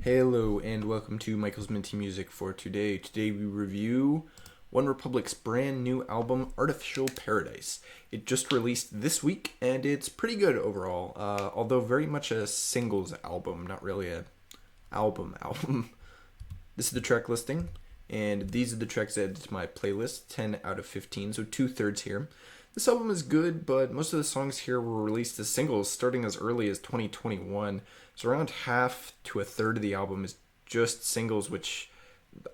Hello and welcome to Michael's Minty Music for today. Today we review OneRepublic's brand new album, Artificial Paradise. It just released this week and it's pretty good overall, although very much a singles album, not really a album. This is the track listing, and these are the tracks added to my playlist, 10 out of 15, so 2/3 here. This album is good, but most of the songs here were released as singles starting as early as 2021. So around half to a third of the album is just singles, which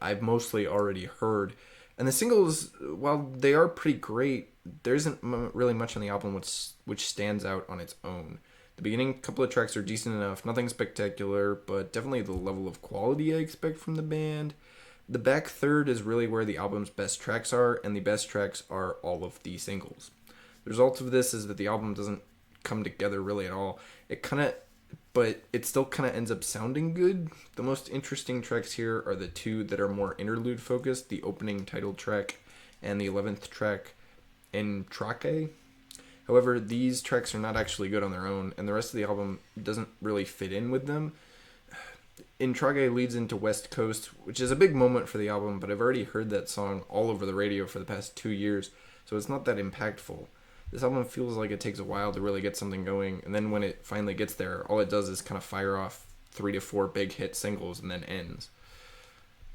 I've mostly already heard. And the singles, while they are pretty great, there isn't really much on the album which stands out on its own. The beginning couple of tracks are decent enough, nothing spectacular, but definitely the level of quality I expect from the band. The back third is really where the album's best tracks are, and the best tracks are all of the singles. The result of this is that the album doesn't come together really at all. But it still kind of ends up sounding good. The most interesting tracks here are the two that are more interlude focused, the opening title track and the 11th track, Entrake. However, these tracks are not actually good on their own, and the rest of the album doesn't really fit in with them. Entrake leads into West Coast, which is a big moment for the album, but I've already heard that song all over the radio for the past 2 years, so it's not that impactful. This album feels like it takes a while to really get something going, and then when it finally gets there, all it does is kind of fire off 3 to 4 big hit singles and then ends.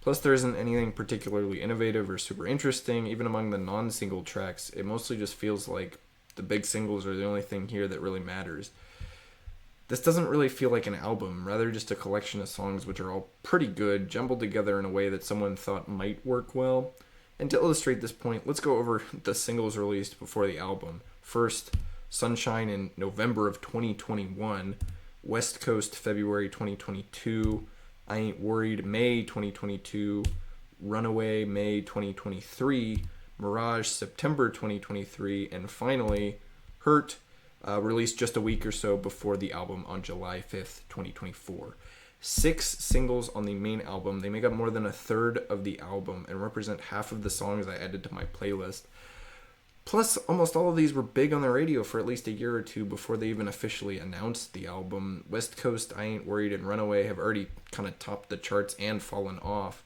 Plus, there isn't anything particularly innovative or super interesting. Even among the non-single tracks, it mostly just feels like the big singles are the only thing here that really matters. This doesn't really feel like an album, rather just a collection of songs which are all pretty good, jumbled together in a way that someone thought might work well. And to illustrate this point, let's go over the singles released before the album. First, Sunshine in November of 2021, West Coast February 2022, I Ain't Worried May 2022, Runaway May 2023, Mirage September 2023, and finally, Hurt, released just a week or so before the album on July 5th, 2024. 6 singles on the main album. They make up more than a third of the album and represent half of the songs I added to my playlist. Plus, almost all of these were big on the radio for at least a year or two before they even officially announced the album. West Coast, I Ain't Worried, and Runaway have already kind of topped the charts and fallen off.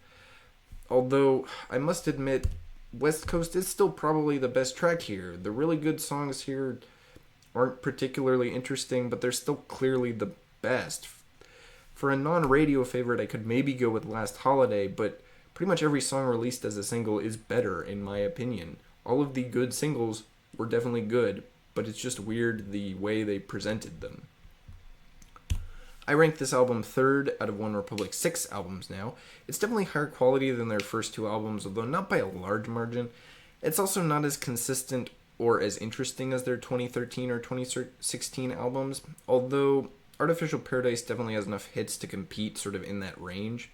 Although, I must admit, West Coast is still probably the best track here. The really good songs here aren't particularly interesting, but they're still clearly the best. For a non-radio favorite, I could maybe go with Last Holiday, but pretty much every song released as a single is better, in my opinion. All of the good singles were definitely good, but it's just weird the way they presented them. I rank this album third out of OneRepublic's 6 albums now. It's definitely higher quality than their first 2 albums, although not by a large margin. It's also not as consistent or as interesting as their 2013 or 2016 albums, although Artificial Paradise definitely has enough hits to compete sort of in that range.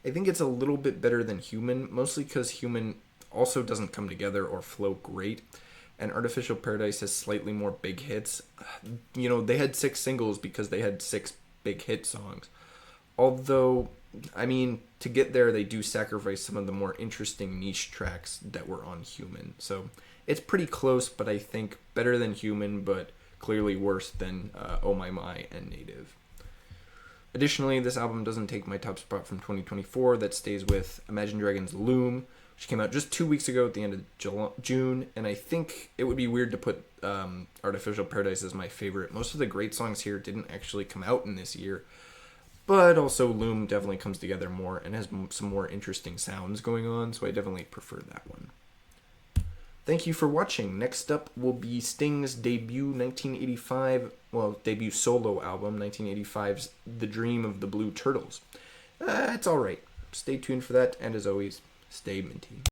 I think it's a little bit better than Human, mostly because Human also doesn't come together or flow great, and Artificial Paradise has slightly more big hits. They had 6 singles because they had 6 big hit songs. Although, to get there, they do sacrifice some of the more interesting niche tracks that were on Human. So it's pretty close, but I think better than Human, but clearly worse than Oh My My and Native. Additionally, this album doesn't take my top spot from 2024. That stays with Imagine Dragons' Loom, which came out just 2 weeks ago at the end of June, and I think it would be weird to put Artificial Paradise as my favorite. Most of the great songs here didn't actually come out in this year, but also Loom definitely comes together more and has some more interesting sounds going on, so I definitely prefer that one. Thank you for watching. Next up will be Sting's debut debut solo album, 1985's The Dream of the Blue Turtles. It's alright. Stay tuned for that, and as always, stay minty.